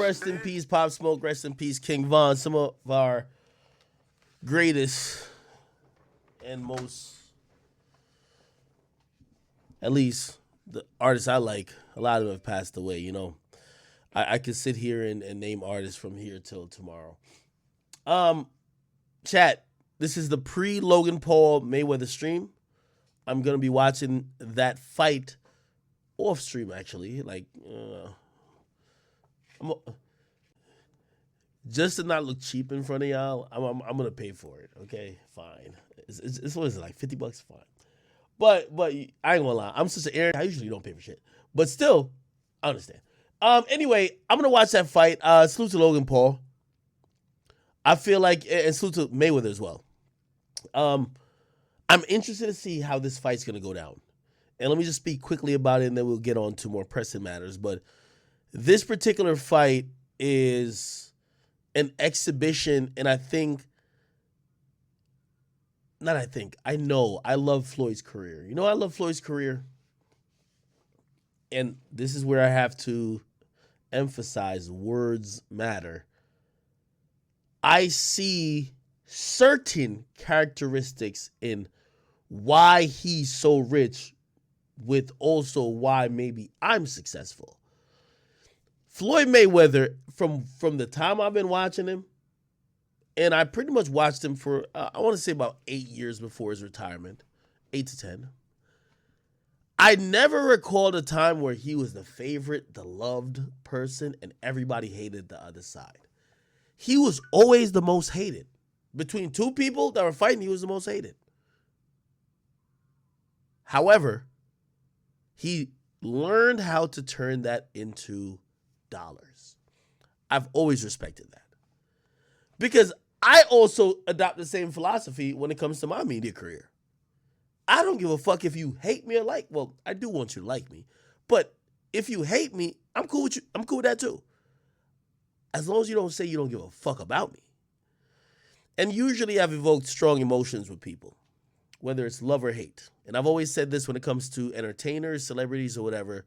rest in peace, Pop Smoke. Rest in peace, King Von. Some of our greatest and most, at least the artists I like, a lot of them have passed away. You know, I could sit here and name artists from here till tomorrow. Chat. This is the pre-Logan Paul Mayweather stream. I'm gonna be watching that fight off stream actually. Like, just to not look cheap in front of y'all, I'm gonna pay for it. Okay, fine. It's what is it, like $50? Fine. But I ain't gonna lie. I'm such an Aaron. I usually don't pay for shit, but still, I understand. Anyway, I'm gonna watch that fight. Salute to Logan Paul. I feel like, and salute to Mayweather as well. I'm interested to see how this fight's gonna go down. And let me just speak quickly about it, and then we'll get on to more pressing matters. But this particular fight is an exhibition, and I know I love Floyd's career. You know, I love Floyd's career. And this is where I have to emphasize words matter. I see certain characteristics in why he's so rich, with also why maybe I'm successful. Floyd Mayweather, from the time I've been watching him, and I pretty much watched him for, I want to say about 8 years before his retirement, 8 to 10. I never recalled a time where he was the favorite, the loved person, and everybody hated the other side. He was always the most hated. Between two people that were fighting, he was the most hated. However, he learned how to turn that into dollars. I've always respected that. Because I also adopt the same philosophy when it comes to my media career. I don't give a fuck if you hate me or like. Well, I do want you to like me. But if you hate me, I'm cool with you. I'm cool with that too. As long as you don't say you don't give a fuck about me. And usually I've evoked strong emotions with people, whether it's love or hate. And I've always said this when it comes to entertainers, celebrities, or whatever.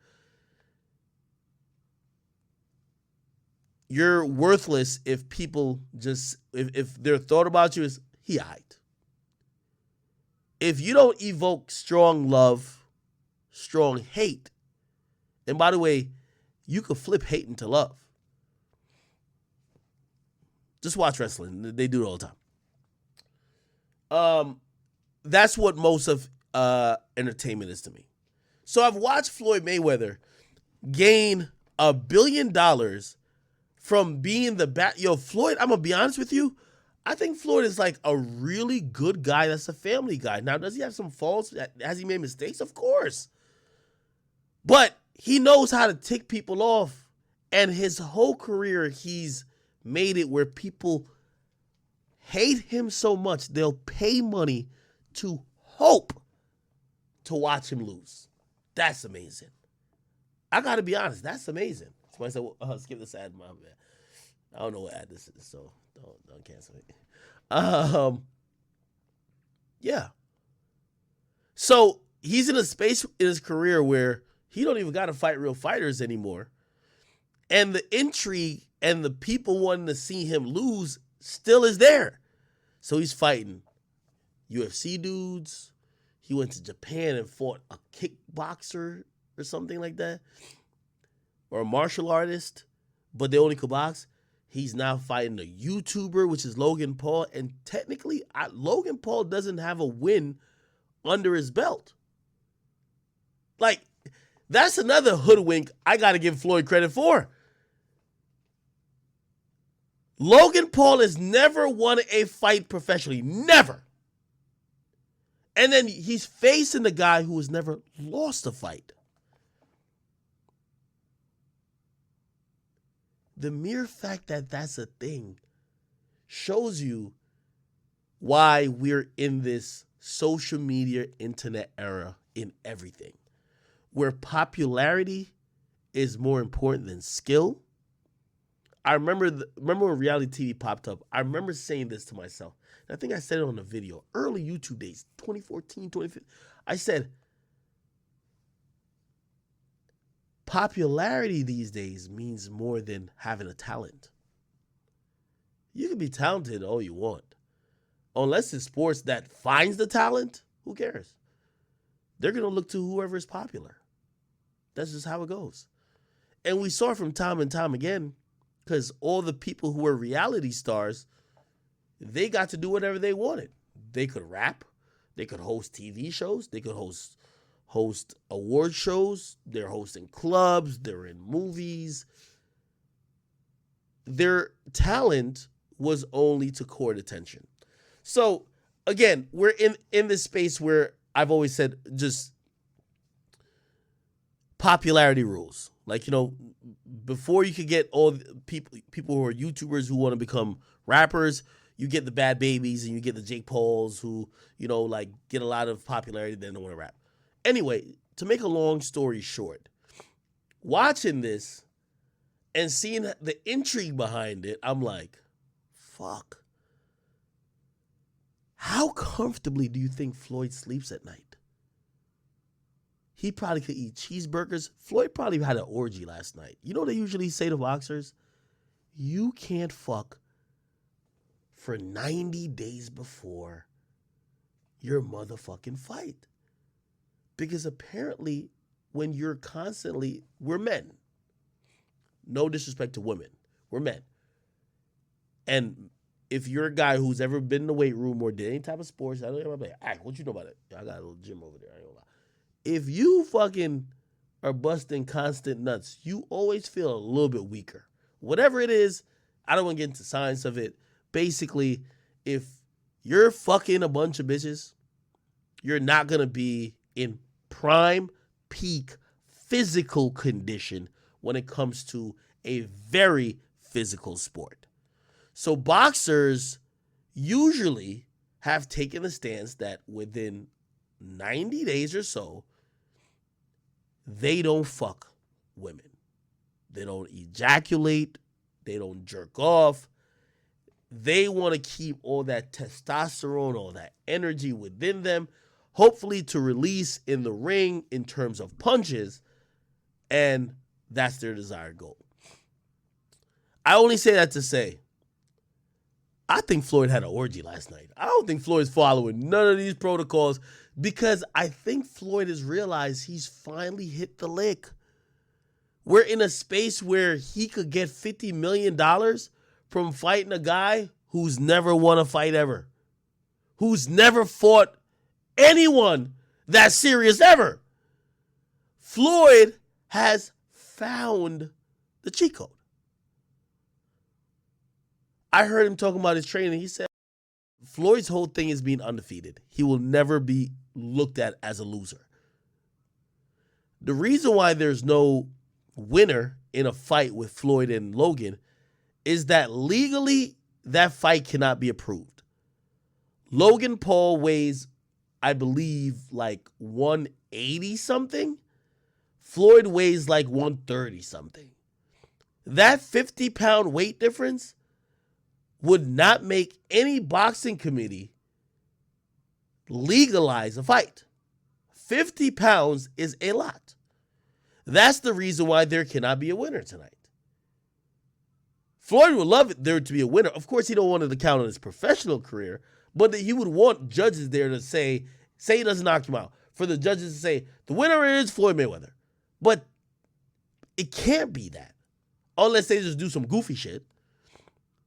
You're worthless if people just, if their thought about you is, he aight. If you don't evoke strong love, strong hate, and by the way, you could flip hate into love. Just watch wrestling. They do it all the time. That's what most of entertainment is to me. So I've watched Floyd Mayweather gain $1 billion from being the Yo, Floyd, I'm going to be honest with you. I think Floyd is like a really good guy that's a family guy. Now, does he have some faults? Has he made mistakes? Of course. But he knows how to tick people off. And his whole career, he's made it where people hate him so much, they'll pay money to hope to watch him lose. That's amazing. I got to be honest. That's amazing. Somebody said, well, skip this ad, my bad. I don't know what ad this is, so don't cancel it. Yeah. So he's in a space in his career where he don't even got to fight real fighters anymore. And the intrigue and the people wanting to see him lose still is there. So he's fighting UFC dudes. He went to Japan and fought a kickboxer or something like that. Or a martial artist, but they only could box. He's now fighting a YouTuber, which is Logan Paul. And technically, Logan Paul doesn't have a win under his belt. Like, that's another hoodwink I got to give Floyd credit for. Logan Paul has never won a fight professionally. Never. And then he's facing the guy who has never lost a fight. The mere fact that that's a thing shows you why we're in this social media internet era in everything, where popularity is more important than skill. I remember when reality TV popped up, I remember saying this to myself. And I think I said it on a video, early YouTube days, 2014, 2015. I said, popularity these days means more than having a talent. You can be talented all you want. Unless it's sports that finds the talent, who cares? They're going to look to whoever is popular. That's just how it goes. And we saw from time and time again, because all the people who were reality stars, they got to do whatever they wanted. They could rap. They could host TV shows. They could host award shows. They're hosting clubs. They're in movies. Their talent was only to court attention. So, again, we're in this space where I've always said just popularity rules. Like, before you could get all the people who are YouTubers who want to become rappers, you get the Bad Babies and you get the Jake Pauls who, like get a lot of popularity, then don't want to rap. Anyway, to make a long story short, watching this and seeing the intrigue behind it, I'm like, fuck. How comfortably do you think Floyd sleeps at night? He probably could eat cheeseburgers. Floyd probably had an orgy last night. You know what they usually say to boxers? You can't fuck for 90 days before your motherfucking fight. Because apparently when you're constantly, we're men. No disrespect to women. We're men. And if you're a guy who's ever been in the weight room or did any type of sports, I don't know about that. What you know about it? I got a little gym over there. I ain't gonna lie. If you fucking are busting constant nuts, you always feel a little bit weaker. Whatever it is, I don't want to get into science of it. Basically, if you're fucking a bunch of bitches, you're not gonna be in prime, peak physical condition when it comes to a very physical sport. So boxers usually have taken the stance that within 90 days or so, they don't fuck women. They don't ejaculate. They don't jerk off. They want to keep all that testosterone, all that energy within them, hopefully to release in the ring in terms of punches, and that's their desired goal. I only say that to say, I think Floyd had an orgy last night. I don't think Floyd's following none of these protocols because I think Floyd has realized he's finally hit the lick. We're in a space where he could get $50 million from fighting a guy who's never won a fight ever, who's never fought anyone that serious ever. Floyd has found the cheat code. I heard him talking about his training. He said Floyd's whole thing is being undefeated. He will never be looked at as a loser. The reason why there's no winner in a fight with Floyd and Logan is that legally that fight cannot be approved. Logan Paul weighs, I believe, like 180 something. Floyd weighs like 130 something. That 50-pound weight difference would not make any boxing committee legalize a fight. 50 pounds is a lot. That's the reason why there cannot be a winner tonight. Floyd would love it there to be a winner. Of course, he don't want it to count on his professional career, but he would want judges there to say he doesn't knock him out, for the judges to say, the winner is Floyd Mayweather. But it can't be that, unless they just do some goofy shit.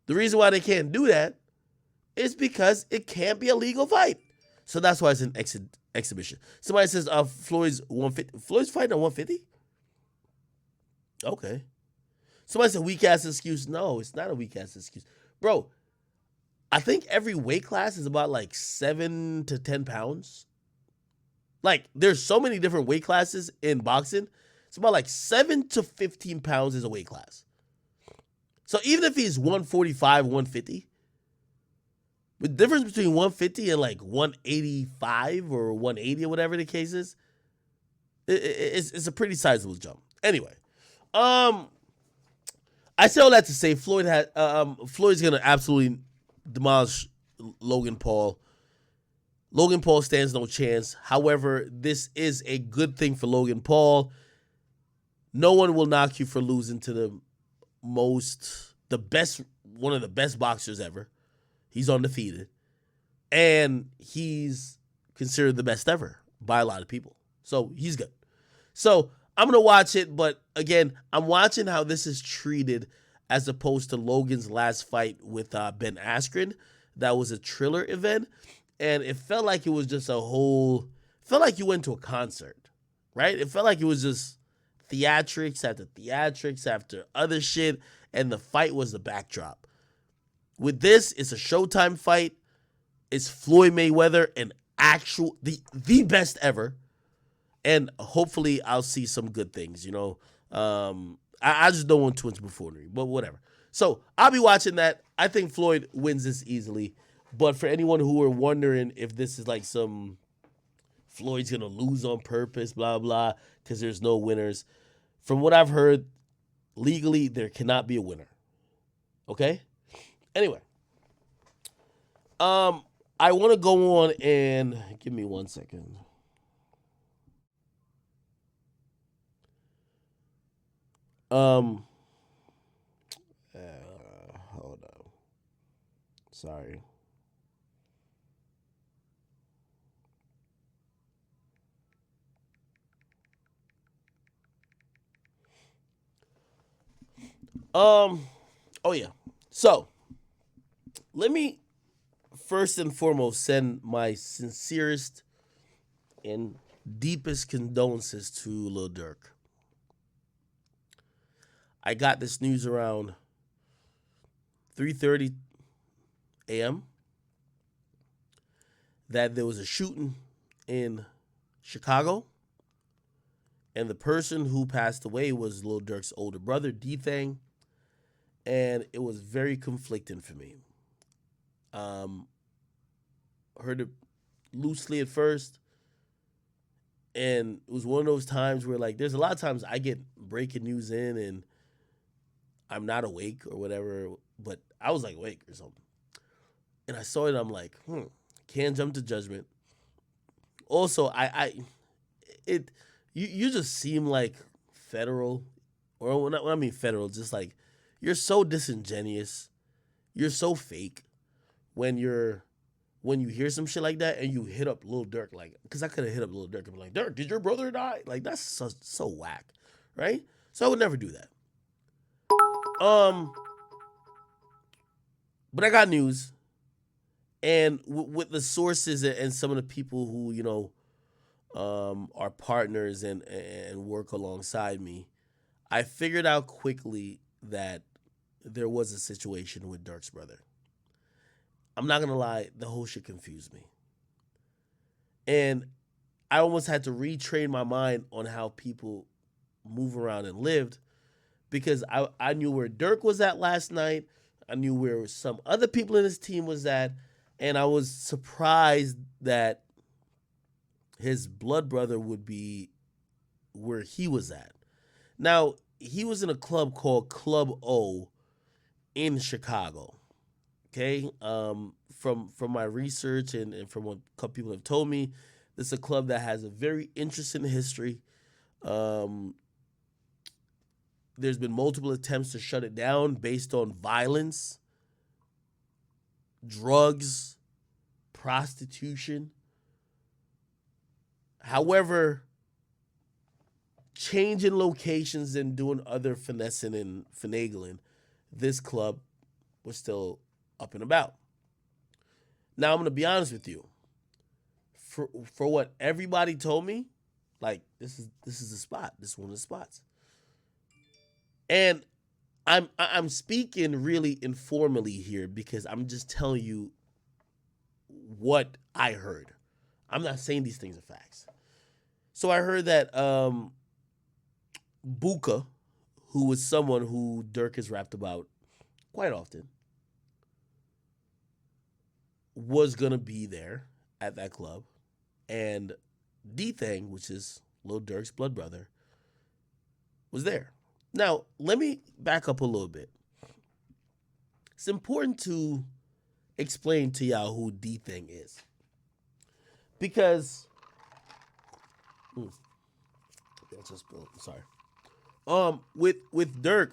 The reason why they can't do that is because it can't be a legal fight. So that's why it's an exhibition. Somebody says Floyd's 150. Floyd's fighting at 150? Okay. Somebody said weak-ass excuse. No, it's not a weak-ass excuse. Bro, I think every weight class is about like 7 to 10 pounds. Like, there's so many different weight classes in boxing. It's about like 7 to 15 pounds is a weight class. So even if he's 145, 150, the difference between 150 and like 185 or 180 or whatever the case is, it's a pretty sizable jump. Anyway, I say all that to say Floyd's gonna absolutely demolish Logan Paul. Logan Paul stands no chance. However, this is a good thing for Logan Paul. No one will knock you for losing to the best, one of the best boxers ever. He's undefeated. And he's considered the best ever by a lot of people. So he's good. So I'm going to watch it. But again, I'm watching how this is treated as opposed to Logan's last fight with Ben Askren. That was a Triller event. And it felt like it was just felt like you went to a concert, right? It felt like it was just theatrics after other shit. And the fight was the backdrop. With this, it's a Showtime fight. It's Floyd Mayweather, the best ever. And hopefully I'll see some good things, you know. I just don't want too much buffoonery, but whatever. So I'll be watching that. I think Floyd wins this easily. But for anyone who are wondering if this is like some Floyd's going to lose on purpose, blah, blah, because there's no winners. From what I've heard, legally, there cannot be a winner. Okay? Anyway. I want to go on and give me 1 second. Hold on. Sorry. Oh yeah. So, let me first and foremost send my sincerest and deepest condolences to Lil Durk. I got this news around 3:30 a.m. that there was a shooting in Chicago, and the person who passed away was Lil Durk's older brother, D Thang, and it was very conflicting for me. Heard it loosely at first, and it was one of those times where, like, there's a lot of times I get breaking news in and I'm not awake or whatever, but I was like awake or something. And I saw it and I'm like, can't jump to judgment. Also, you just seem like federal, or when I mean federal, just like you're so disingenuous, you're so fake when you hear some shit like that and you hit up Lil Durk, like, because I could have hit up Lil Durk and be like, Durk, did your brother die? Like, that's so whack, right? So I would never do that. But I got news, and with the sources and some of the people who are partners and work alongside me, I figured out quickly that there was a situation with Durk's brother. I'm not gonna lie, the whole shit confused me, and I almost had to retrain my mind on how people move around and lived, because I knew where Durk was at last night. I knew where some other people in his team was at, and I was surprised that his blood brother would be where he was at. Now, he was in a club called Club O in Chicago. Okay? From my research and from what a couple people have told me, this is a club that has a very interesting history. There's been multiple attempts to shut it down based on violence, drugs, prostitution. However, changing locations and doing other finessing and finagling, this club was still up and about. Now, I'm going to be honest with you. For what everybody told me, like, this is the spot. This is one of the spots. And I'm speaking really informally here because I'm just telling you what I heard. I'm not saying these things are facts. So I heard that Buka, who was someone who Durk has rapped about quite often, was going to be there at that club. And D Thang, which is Lil Durk's blood brother, was there. Now, let me back up a little bit. It's important to explain to y'all who D Thang is. Because... that's just... sorry. With Durk,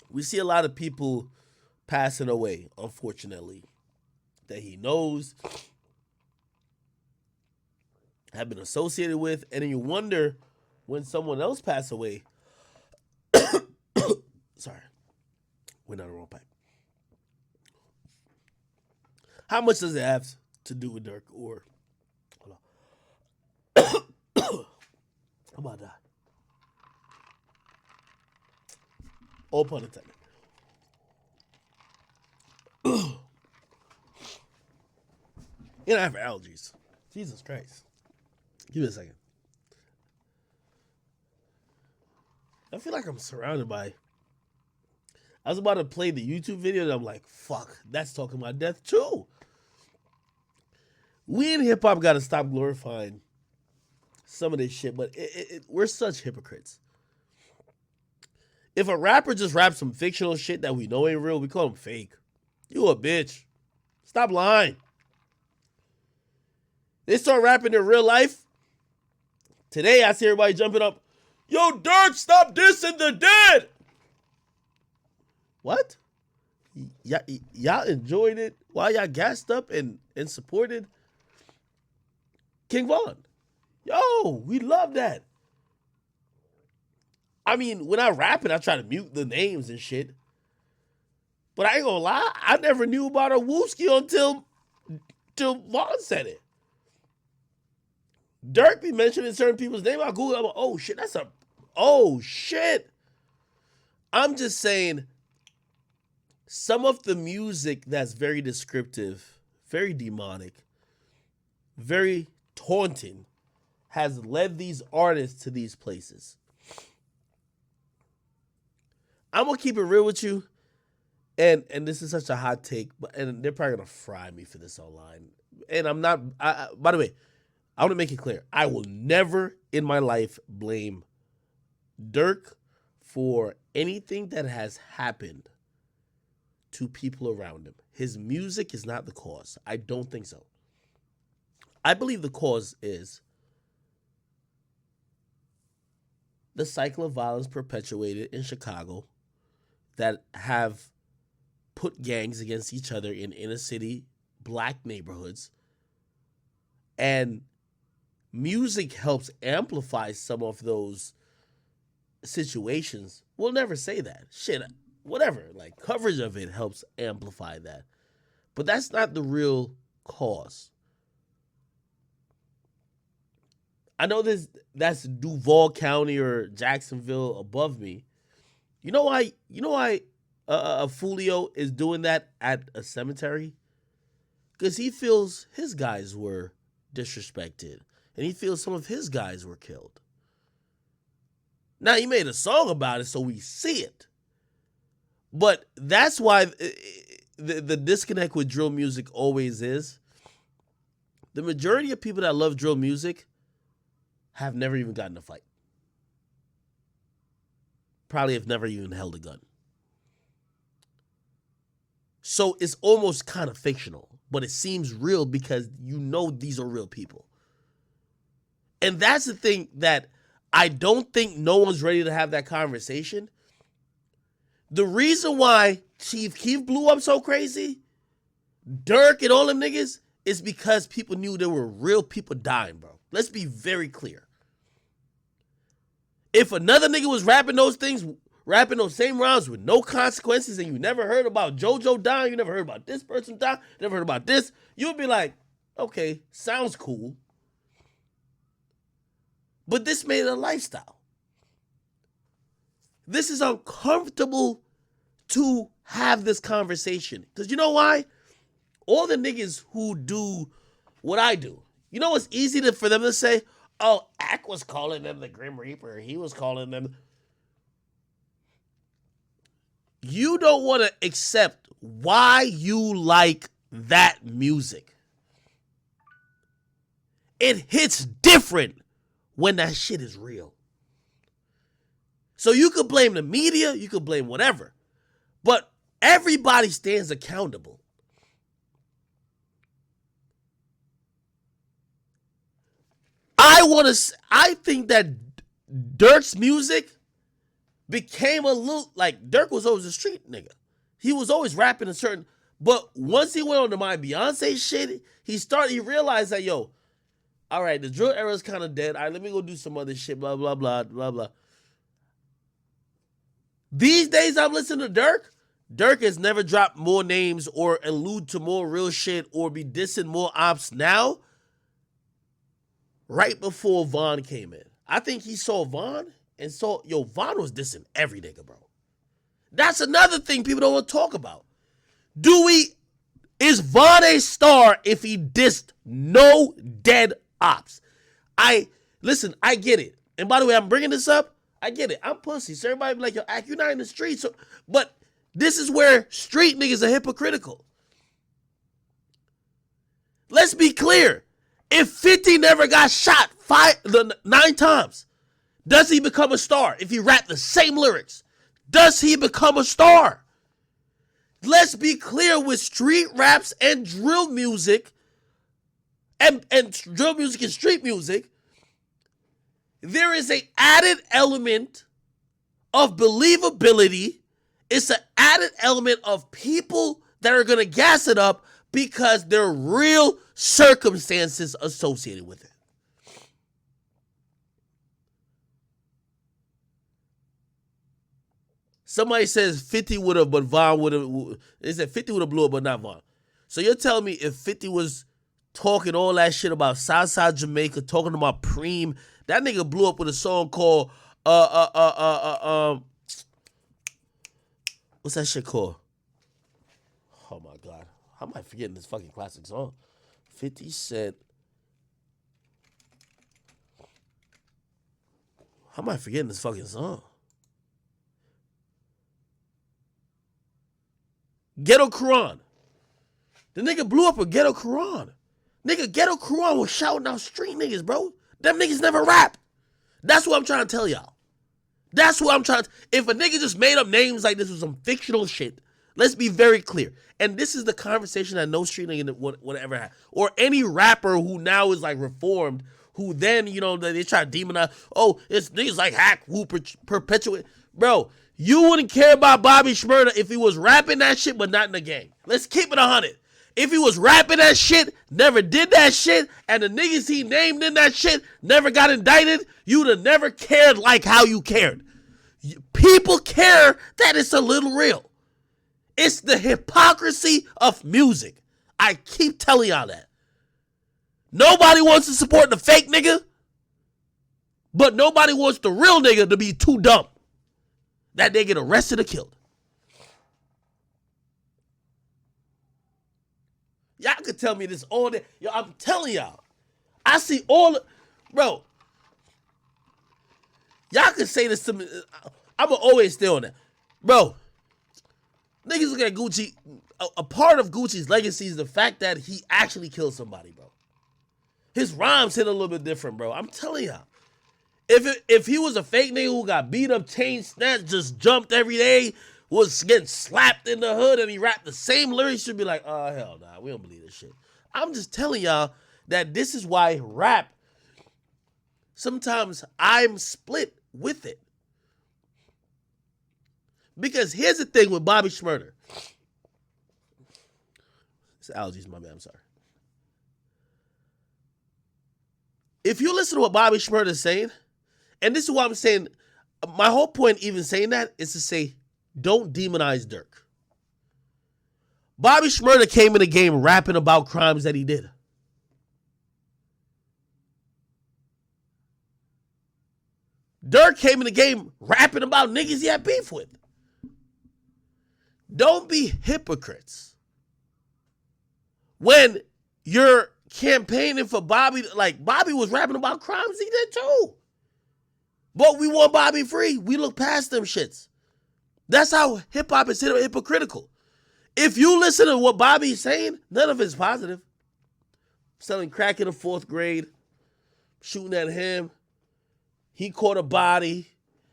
we see a lot of people passing away, unfortunately, that he knows, have been associated with, and then you wonder when someone else pass away. Sorry, went down the wrong pipe. How much does it have to do with Durk? Or hold on, I'm about to die. All pun intended. And I have allergies. Jesus Christ. Give me a second. I feel like I'm surrounded by. I was about to play the YouTube video and I'm like, fuck, that's talking about death too. We in hip hop got to stop glorifying some of this shit, but we're such hypocrites. If a rapper just raps some fictional shit that we know ain't real, we call him fake. You a bitch. Stop lying. They start rapping in real life. Today I see everybody jumping up. Yo, Durk, stop dissing the dead. What? Y'all enjoyed it while y'all gassed up and supported King Von. Yo, we love that. I mean, when I rap it, I try to mute the names and shit. But I ain't gonna lie, I never knew about a Wooski until Von said it. Durk be mentioning certain people's name. I Google, I'm like, oh shit, oh shit. I'm just saying, some of the music that's very descriptive, very demonic, very taunting, has led these artists to these places. I'm gonna keep it real with you, and this is such a hot take, and they're probably gonna fry me for this online. And I'm not. By the way, I want to make it clear: I will never in my life blame Durk for anything that has happened to people around him. His music is not the cause. I don't think so. I believe the cause is the cycle of violence perpetuated in Chicago that have put gangs against each other in inner city black neighborhoods. And music helps amplify some of those situations. We'll never say that. Shit, whatever. Like, coverage of it helps amplify that. But that's not the real cause. I know that's Duval County or Jacksonville above me. You know why Fulio is doing that at a cemetery? Because he feels his guys were disrespected. And he feels some of his guys were killed. Now, he made a song about it, so we see it. But that's why the disconnect with drill music always is. The majority of people that love drill music have never even gotten a fight. Probably have never even held a gun. So it's almost kind of fictional, but it seems real because you know these are real people. And that's the thing that I don't think no one's ready to have that conversation. The reason why Chief Keef blew up so crazy, Durk and all them niggas, is because people knew there were real people dying, bro. Let's be very clear. If another nigga was rapping those things, rapping those same rhymes with no consequences, and you never heard about JoJo dying, you never heard about this person dying, you never heard about this, you would be like, okay, sounds cool. But this made it a lifestyle. This is uncomfortable to have this conversation. Because you know why? All the niggas who do what I do, you know what's easy for them to say? Oh, Ak was calling them the Grim Reaper. He was calling them. You don't want to accept why you like that music. It hits different when that shit is real. So you could blame the media, you could blame whatever, but everybody stands accountable. I think that Durk's music became a little like Durk was always a street nigga. He was always rapping a certain, but once he went on to my Beyonce shit, he realized that, yo, all right, the drill era is kind of dead. All right, let me go do some other shit, blah, blah, blah, blah, blah. These days I'm listening to Durk. Durk has never dropped more names or allude to more real shit or be dissing more ops now. Right before Vaughn came in. I think he saw Vaughn and saw, yo, Vaughn was dissing every nigga, bro. That's another thing people don't want to talk about. Is Vaughn a star if he dissed no dead ops? I get it. And by the way, I'm bringing this up. I get it. I'm pussy. So everybody be like, yo, Ak, you're not in the streets. So, but this is where street niggas are hypocritical. Let's be clear. If 50 never got shot 9 times, does he become a star? If he rapped the same lyrics, does he become a star? Let's be clear with street raps and drill music and drill music and street music. There is an added element of believability. It's an added element of people that are going to gas it up because there are real circumstances associated with it. Somebody says 50 would have, but Vaughn would have. They said 50 would have blew up, but not Vaughn. So you're telling me if 50 was talking all that shit about Southside Jamaica, talking about Preem, that nigga blew up with a song called what's that shit called? Oh my God. How am I forgetting this fucking classic song? 50 Cent. How am I forgetting this fucking song? Ghetto Quran. The nigga blew up a Ghetto Quran. Nigga, Ghetto Quran was shouting out street niggas, bro. Them niggas never rap. That's what I'm trying to tell y'all. That's what I'm trying to. If a nigga just made up names like this was some fictional shit, let's be very clear. And this is the conversation that no street nigga would ever have. Or any rapper who now is like reformed, who then, you know, they try to demonize. Oh, it's niggas like Hack, who perpetuate. Bro, you wouldn't care about Bobby Shmurda if he was rapping that shit, but not in the game. Let's keep it 100. If he was rapping that shit, never did that shit, and the niggas he named in that shit never got indicted, you'd have never cared like how you cared. People care that it's a little real. It's the hypocrisy of music. I keep telling y'all that. Nobody wants to support the fake nigga, but nobody wants the real nigga to be too dumb that they get arrested or killed. Y'all could tell me this all day. Yo, I'm telling y'all. I see all... Bro. Y'all could say this to me. I'm going to always stay on that. Bro. Niggas look at Gucci. A part of Gucci's legacy is the fact that he actually killed somebody, bro. His rhymes hit a little bit different, bro. I'm telling y'all. If he was a fake nigga who got beat up, chain snatched, just jumped every day, was getting slapped in the hood, and he rapped the same lyrics, should be like, oh, hell nah, we don't believe this shit. I'm just telling y'all that this is why rap, sometimes I'm split with it. Because here's the thing with Bobby Shmurda. It's allergies, my man, I'm sorry. If you listen to what Bobby Shmurda is saying, and this is what I'm saying, my whole point even saying that is to say, don't demonize Durk. Bobby Shmurda came in the game rapping about crimes that he did. Durk came in the game rapping about niggas he had beef with. Don't be hypocrites. When you're campaigning for Bobby, like Bobby was rapping about crimes he did too. But we want Bobby free. We look past them shits. That's how hip-hop is hypocritical. If you listen to what Bobby's saying, none of it's positive. Selling crack in the 4th grade, shooting at him. He caught a body.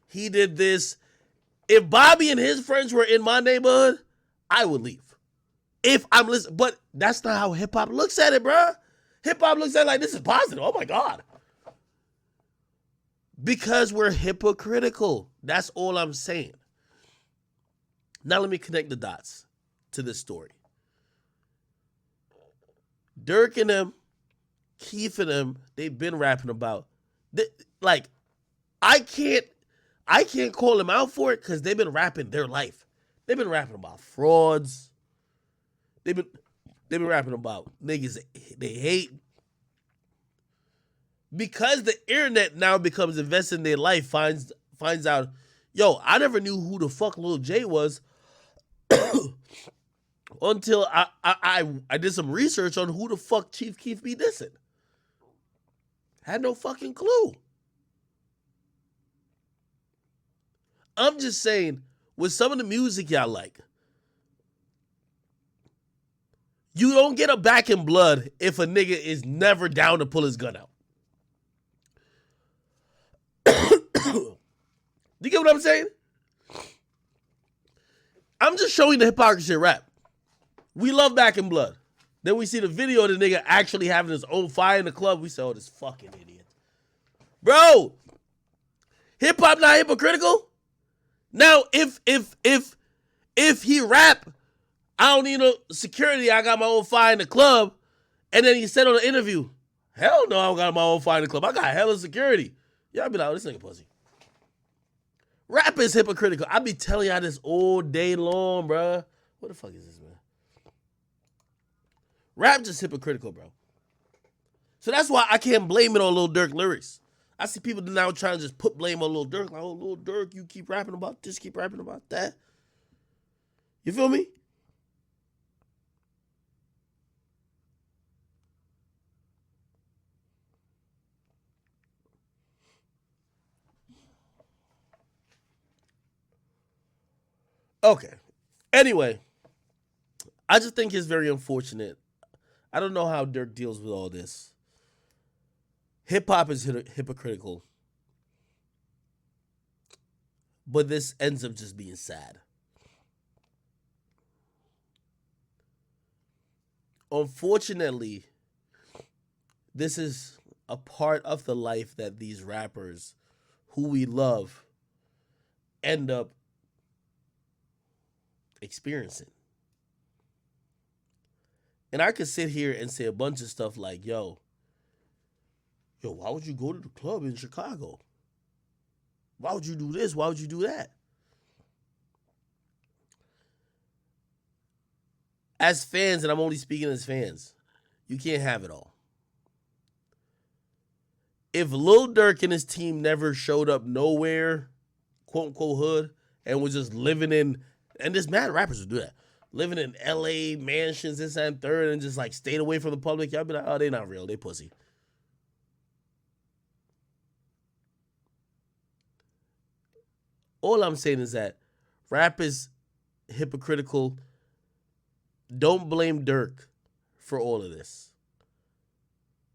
He did this. If Bobby and his friends were in my neighborhood, I would leave. If I'm listening. But that's not how hip-hop looks at it, bruh. Hip-hop looks at it like, this is positive. Oh, my God. Because we're hypocritical. That's all I'm saying. Now let me connect the dots to this story. Durk and them, Keith and them, they've been rapping about. Like, I can't call them out for it because they've been rapping their life. They've been rapping about frauds. They've been rapping about niggas they hate. Because the internet now becomes invested in their life, finds out, yo, I never knew who the fuck Lil J was until I did some research on who the fuck Chief Keef be dissing. Had no fucking clue. I'm just saying, with some of the music y'all like, you don't get a back in blood if a nigga is never down to pull his gun out. You get what I'm saying? I'm just showing the hypocrisy of rap. We love Back in Blood. Then we see the video of the nigga actually having his own fire in the club. We say, oh, this fucking idiot. Bro, hip-hop not hypocritical? Now, if he rap, I don't need no security, I got my own fire in the club, and then he said on the interview, hell no, I don't got my own fire in the club. I got hella security. Y'all be like, oh, this nigga pussy. Rap is hypocritical. I be telling y'all this all day long, bruh. What the fuck is this, man? Rap just hypocritical, bro. So that's why I can't blame it on Lil Durk lyrics. I see people now trying to just put blame on Lil Durk. Like, oh, Lil Durk, you keep rapping about this, keep rapping about that. You feel me? Okay. Anyway, I just think it's very unfortunate. I don't know how Durk deals with all this. Hip-hop is hypocritical. But this ends up just being sad. Unfortunately, this is a part of the life that these rappers who we love end up experiencing. And I could sit here and say a bunch of stuff like, yo, why would you go to the club in Chicago? Why would you do this? Why would you do that? As fans, and I'm only speaking as fans, you can't have it all. If Lil Durk and his team never showed up nowhere, quote unquote hood, and was just living in, and there's mad rappers who do that, living in LA mansions, this and third, and just like stayed away from the public, y'all be like, oh, they not real, they pussy. All I'm saying is that rap is hypocritical. Don't blame Durk for all of this.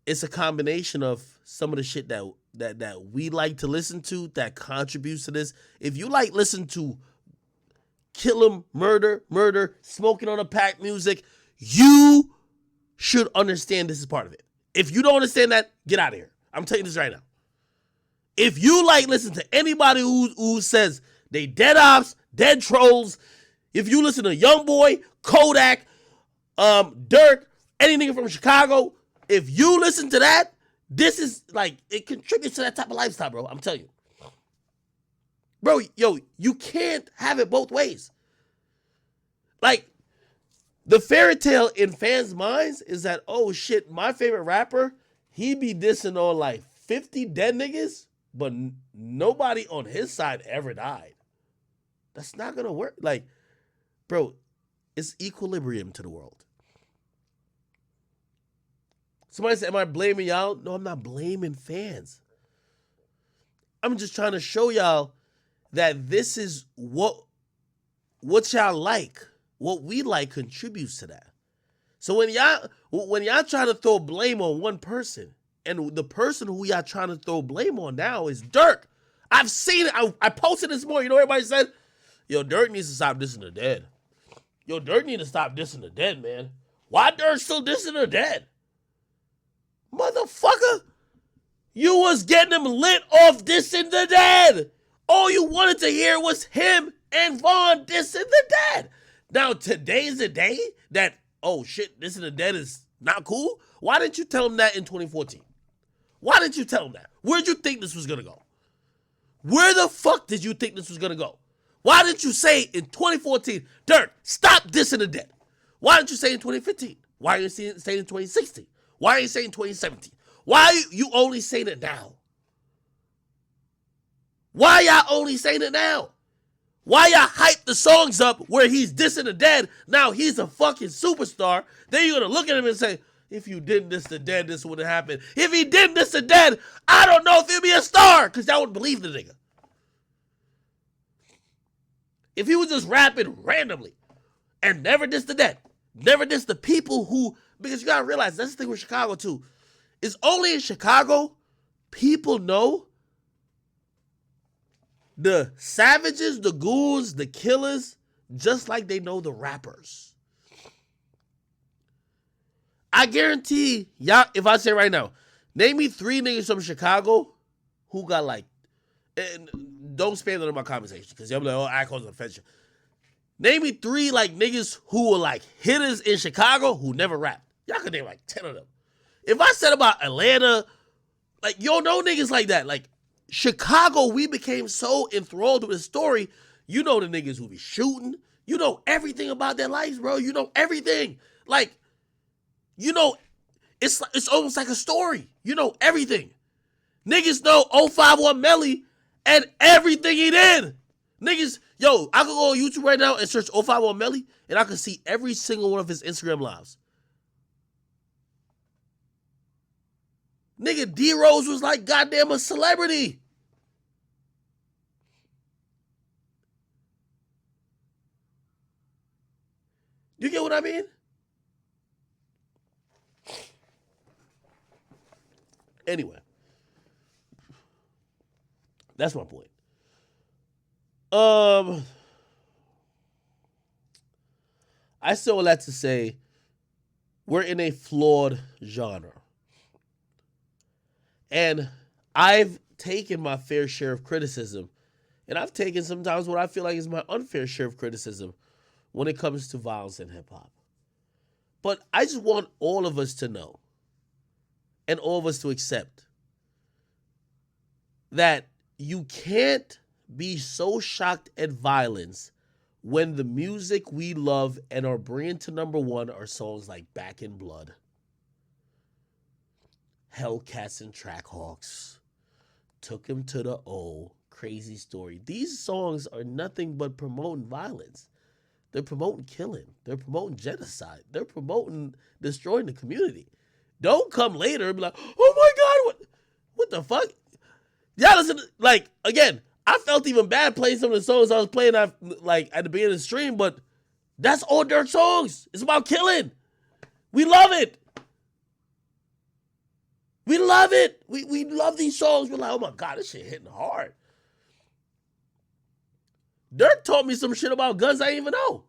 It's a combination of some of the shit that we like to listen to that contributes to this. If you like listen to kill 'em, murder, smoking on a pack music, you should understand this is part of it. If you don't understand that, get out of here. I'm telling you this right now. If you like listen to anybody who says they dead ops, dead trolls, if you listen to Youngboy, Kodak, Durk, any nigga from Chicago, if you listen to that, this is like, it contributes to that type of lifestyle, bro. I'm telling you. Bro, yo, you can't have it both ways. Like, the fairy tale in fans' minds is that, oh shit, my favorite rapper, he be dissing on like 50 dead niggas, but nobody on his side ever died. That's not gonna work. Like, bro, it's equilibrium to the world. Somebody said, am I blaming y'all? No, I'm not blaming fans. I'm just trying to show y'all that this is what y'all like. What we like contributes to that. So when y'all try to throw blame on one person, and the person who y'all trying to throw blame on now is Durk. I've seen it. I posted this morning. You know what everybody said? Yo, Durk needs to stop dissing the dead. Yo, Durk need to stop dissing the dead, man. Why Durk still dissing the dead? Motherfucker. You was getting him lit off dissing the dad. All you wanted to hear was him and Vaughn dissing the dad. Now, today's the day that, oh shit, dissing the dad is not cool. Why didn't you tell him that in 2014? Why didn't you tell him that? Where'd you think this was going to go? Where the fuck did you think this was going to go? Why didn't you say in 2014, Durk, stop dissing the dead? Why didn't you say in 2015? Why are you saying in 2016? Why are you saying in 2017? Why are you only saying it now? Why y'all only saying it now? Why y'all hype the songs up where he's dissing the dead? Now he's a fucking superstar. Then you're going to look at him and say, if you didn't diss the dead, this wouldn't happen. If he didn't diss the dead, I don't know if he'd be a star, because y'all wouldn't believe the nigga. If he was just rapping randomly and never dissed the dead, never dissed the people who, because you got to realize, that's the thing with Chicago too. It's only in Chicago people know the savages, the ghouls, the killers, just like they know the rappers. I guarantee y'all, if I say right now, name me 3 niggas from Chicago who got like, and don't spam that in my conversation because y'all be like, oh, I cause offension. Name me 3 like niggas who were like hitters in Chicago who never rapped. Y'all could name like 10 of them. If I said about Atlanta, like, you don't know niggas like that. Like, Chicago, we became so enthralled with the story. You know the niggas who be shooting. You know everything about their lives, bro. You know everything. Like, you know, it's almost like a story. You know everything. Niggas know 051 Melly and everything he did. Niggas, yo, I could go on YouTube right now and search 051 Melly and I could see every single one of his Instagram lives. Nigga, D-Rose was like goddamn a celebrity. You get what I mean? Anyway, that's my point. I still would like to say we're in a flawed genre. And I've taken my fair share of criticism, and I've taken sometimes what I feel like is my unfair share of criticism when it comes to violence in hip-hop. But I just want all of us to know, and all of us to accept, that you can't be so shocked at violence when the music we love and are bringing to number 1 are songs like Back in Blood, Hellcats and Trackhawks, Took Him to the O, Crazy Story. These songs are nothing but promoting violence. They're promoting killing. They're promoting genocide. They're promoting destroying the community. Don't come later and be like, oh my God, what the fuck? Y'all listen, like, again, I felt even bad playing some of the songs I was playing at the beginning of the stream, but that's all Durk songs. It's about killing. We love it. We love it. We love these songs. We're like, oh my God, this shit hitting hard. Durk taught me some shit about guns I didn't even know.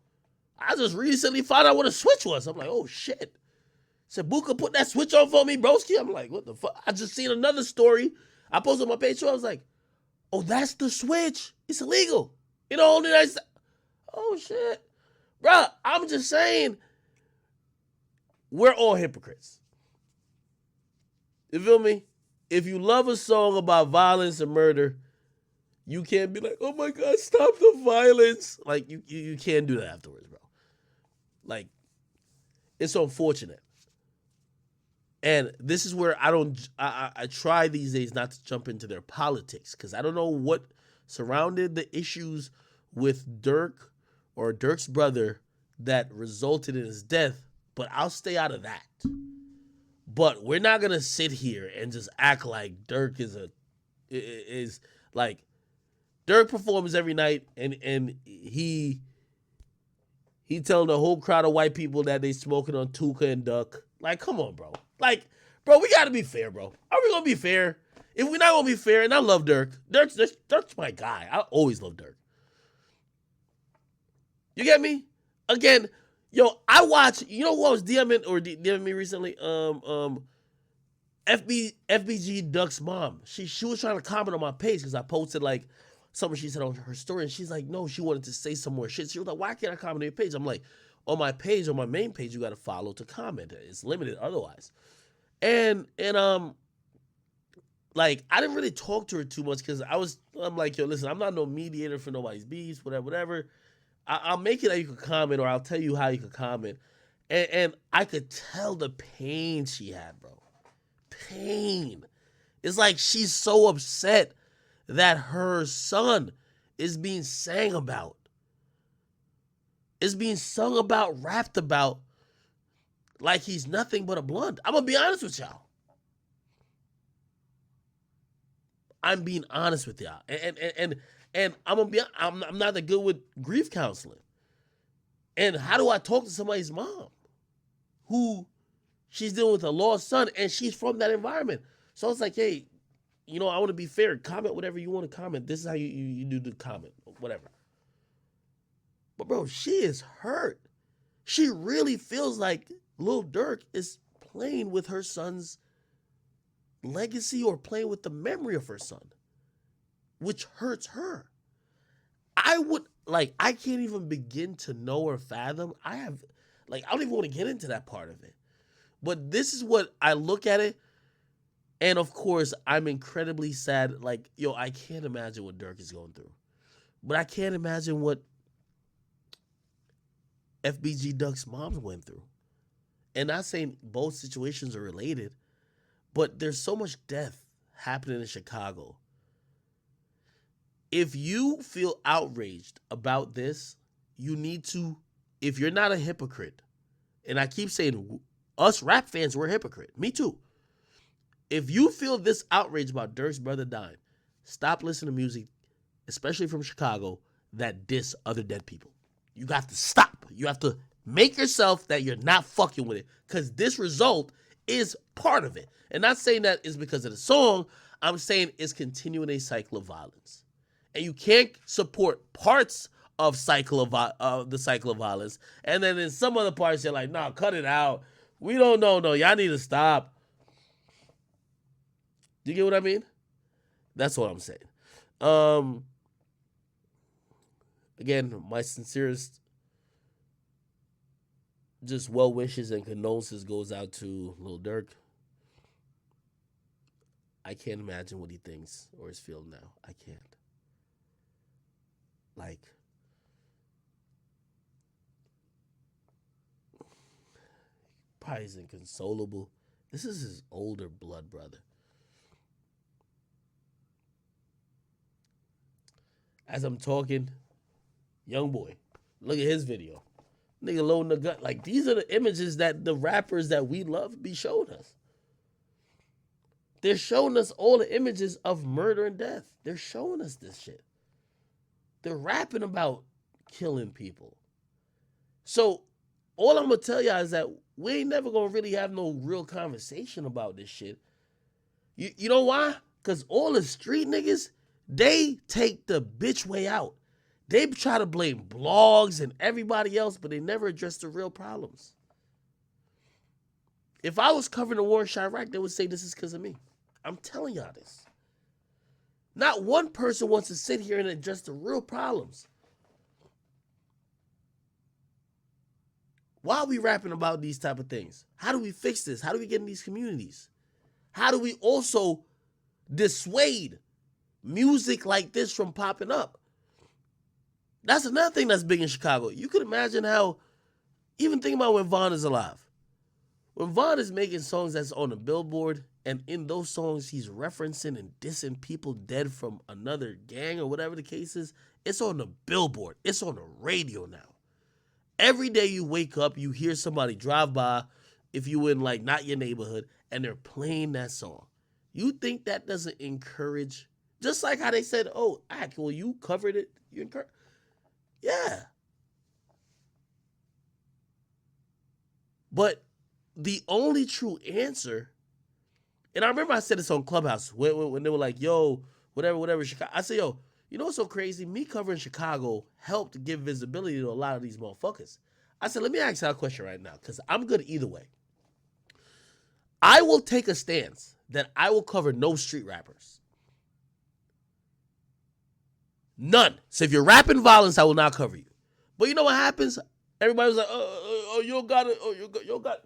I just recently found out what a switch was. I'm like, oh shit. Said, Buka, put that switch on for me, broski. I'm like, what the fuck? I just seen another story. I posted on my page too. I was like, oh, that's the switch. It's illegal. You know, only I said, oh shit. Bruh, I'm just saying, we're all hypocrites. You feel me? If you love a song about violence and murder, you can't be like, oh my God, stop the violence. Like, you can't do that afterwards, bro. Like, it's unfortunate. And this is where I try these days not to jump into their politics, because I don't know what surrounded the issues with Durk or Durk's brother that resulted in his death, but I'll stay out of that. But we're not gonna sit here and just act like Durk is like, Durk performs every night and he telling the whole crowd of white people that they smoking on Tuka and Duck. Like, come on, bro. Like, bro, we gotta be fair, bro. Are we gonna be fair? If we're not gonna be fair, and I love Durk, Durk's my guy. I always love Durk. You get me? Again, yo, I watch. You know who I was DMing me recently? FBG Duck's mom, she was trying to comment on my page because I posted like something she said on her story, and she's like, no, she wanted to say some more shit. She was like, why can't I comment on your page? I'm like, on my page, on my main page, you got to follow to comment. It's limited otherwise. And like I didn't really talk to her too much because I'm like, yo, listen, I'm not no mediator for nobody's beefs, whatever. I'll make it that you can comment, or I'll tell you how you can comment. And I could tell the pain she had, bro. Pain. It's like she's so upset that her son is being sang about. Is being sung about, rapped about, like he's nothing but a blunt. I'm gonna be honest with y'all. I'm being honest with y'all, and I'm not that good with grief counseling. And how do I talk to somebody's mom who she's dealing with a lost son and she's from that environment? So it's like, hey, I want to be fair. Comment whatever you want to comment. This is how you do the comment, whatever. But bro, she is hurt. She really feels like Lil Durk is playing with her son's legacy or playing with the memory of her son, which hurts her. I can't even begin to know or fathom. I don't even want to get into that part of it. But this is what I look at it. And of course, I'm incredibly sad. Like, yo, I can't imagine what Durk is going through. But I can't imagine what FBG Duck's mom went through. And not saying both situations are related, but there's so much death happening in Chicago. If you feel outraged about this, you need to, if you're not a hypocrite, and I keep saying us rap fans, we're a hypocrite. Me too. If you feel this outrage about Durk's brother dying, stop listening to music, especially from Chicago, that diss other dead people. You got to stop. You have to make yourself that you're not fucking with it, because this result is part of it. And not saying that is because of the song. I'm saying it's continuing a cycle of violence. And you can't support parts of the cycle of violence, and then in some other parts you're like, nah, cut it out. We don't know. No, y'all need to stop. Do you get what I mean? That's what I'm saying. Again, my sincerest just well wishes and condolences goes out to Lil Durk. I can't imagine what he thinks or is feeling now. I can't. Like, probably is inconsolable. This is his older blood brother. As I'm talking, young boy, look at his video. Nigga loading the gun. Like, these are the images that the rappers that we love be showing us. They're showing us all the images of murder and death. They're showing us this shit. They're rapping about killing people. So all I'm going to tell y'all is that we ain't never going to really have no real conversation about this shit. You know why? Because all the street niggas, they take the bitch way out. They try to blame blogs and everybody else, but they never address the real problems. If I was covering the war in Chirac, they would say this is because of me. I'm telling y'all this. Not one person wants to sit here and address the real problems. Why are we rapping about these type of things? How do we fix this? How do we get in these communities? How do we also dissuade music like this from popping up? That's another thing that's big in Chicago. You could imagine how, even think about when Vaughn is alive. When Vaughn is making songs that's on the Billboard, and in those songs he's referencing and dissing people dead from another gang or whatever the case is, it's on the Billboard. It's on the radio now. Every day you wake up, you hear somebody drive by, if you in like not your neighborhood, and they're playing that song. You think that doesn't encourage, just like how they said, oh, well, you covered it, you encourage. Yeah. But the only true answer, and I remember I said this on Clubhouse when they were like, yo, whatever, Chicago. I said, yo, you know what's so crazy? Me covering Chicago helped give visibility to a lot of these motherfuckers. I said, let me ask you a question right now, because I'm good either way. I will take a stance that I will cover no street rappers. None. So if you're rapping violence, I will not cover you. But you know what happens? Everybody was like, oh, you don't got it. Oh, you don't got it.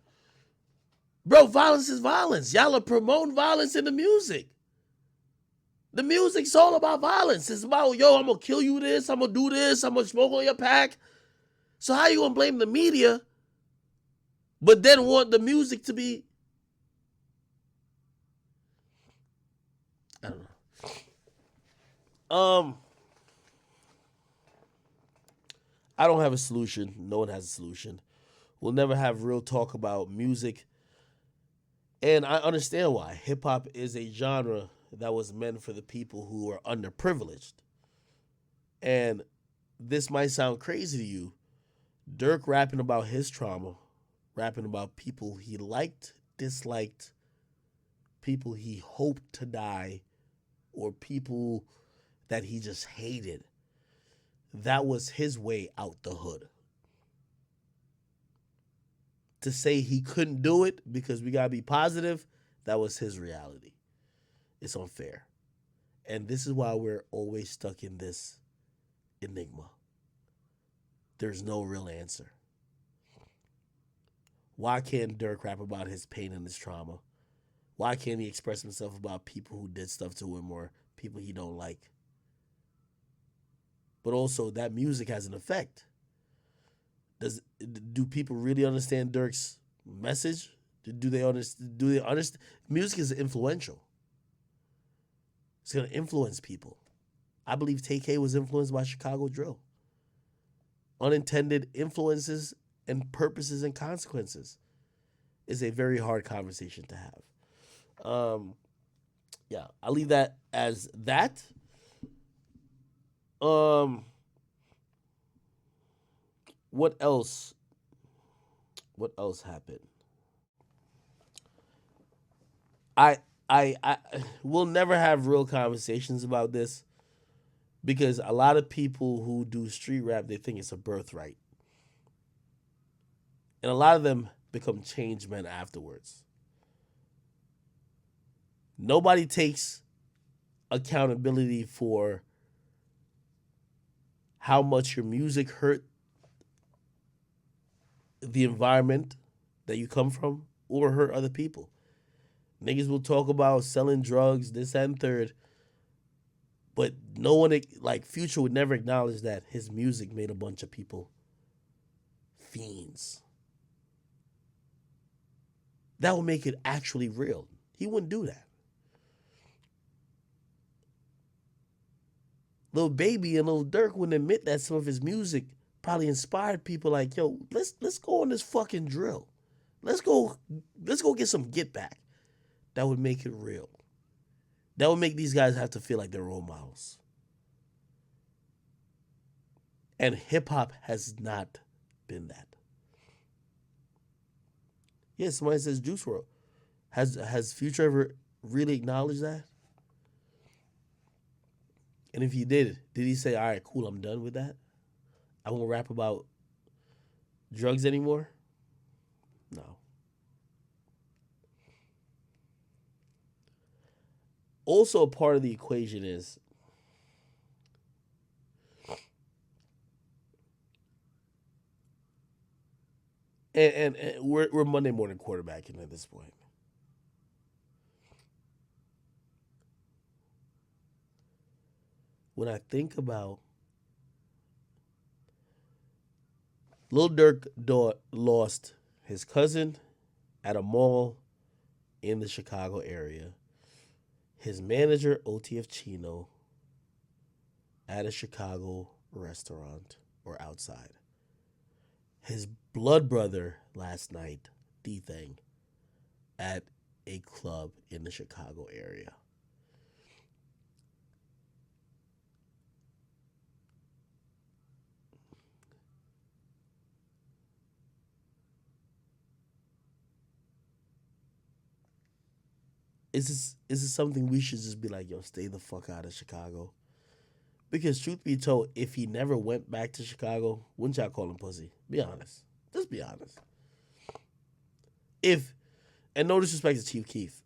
Bro, violence is violence. Y'all are promoting violence in the music. The music's all about violence. It's about, yo, I'm going to kill you this. I'm going to do this. I'm going to smoke on your pack. So how you going to blame the media, but then want the music to be... I don't know. I don't have a solution. No one has a solution. We'll never have real talk about music. And I understand why. Hip-hop is a genre that was meant for the people who are underprivileged. And this might sound crazy to you. Durk rapping about his trauma, rapping about people he liked, disliked, people he hoped to die, or people that he just hated. That was his way out the hood. To say he couldn't do it because we gotta be positive, that was his reality. It's unfair. And this is why we're always stuck in this enigma. There's no real answer. Why can't Durk rap about his pain and his trauma? Why can't he express himself about people who did stuff to him or people he don't like? But also, that music has an effect. Do people really understand Durk's message? Do they understand? Music is influential. It's going to influence people. I believe TK was influenced by Chicago drill. Unintended influences and purposes and consequences is a very hard conversation to have. Yeah, I'll leave that as that. What else? What else happened? I will never have real conversations about this because a lot of people who do street rap, they think it's a birthright. And a lot of them become changed men afterwards. Nobody takes accountability for how much your music hurt the environment that you come from or hurt other people. Niggas will talk about selling drugs, this, that, and third. But no one, like Future would never acknowledge that his music made a bunch of people fiends. That would make it actually real. He wouldn't do that. Lil Baby and Lil Durk wouldn't admit that some of his music probably inspired people like, yo, let's go on this fucking drill. Let's go get some get back. That would make it real. That would make these guys have to feel like they're role models. And hip hop has not been that. Yeah, somebody says Juice WRLD. Has Future ever really acknowledged that? And if he did he say, all right, cool, I'm done with that? I won't rap about drugs anymore? No. Also, a part of the equation is and we're Monday morning quarterbacking at this point. When I think about Lil Durk lost his cousin at a mall in the Chicago area, his manager, OTF Chino, at a Chicago restaurant or outside, his blood brother last night, D Thang, at a club in the Chicago area. Is this something we should just be like, yo, stay the fuck out of Chicago? Because truth be told, if he never went back to Chicago, wouldn't y'all call him pussy? Be honest. Just be honest. If And no disrespect to Chief Keef.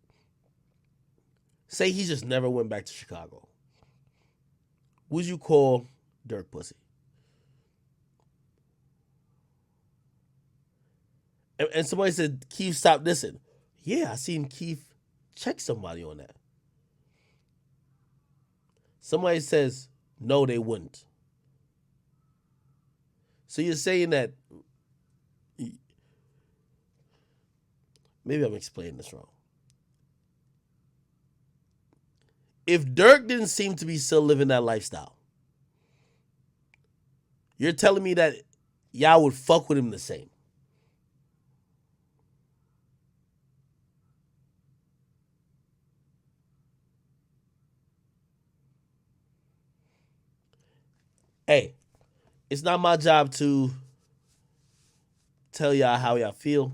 Say he just never went back to Chicago. Would you call Durk pussy? And somebody said, Keith, stop dissing. Yeah, I seen Keith check somebody on that. Somebody says, no, they wouldn't. So you're saying that, maybe I'm explaining this wrong. If Durk didn't seem to be still living that lifestyle, you're telling me that y'all would fuck with him the same. Hey, it's not my job to tell y'all how y'all feel.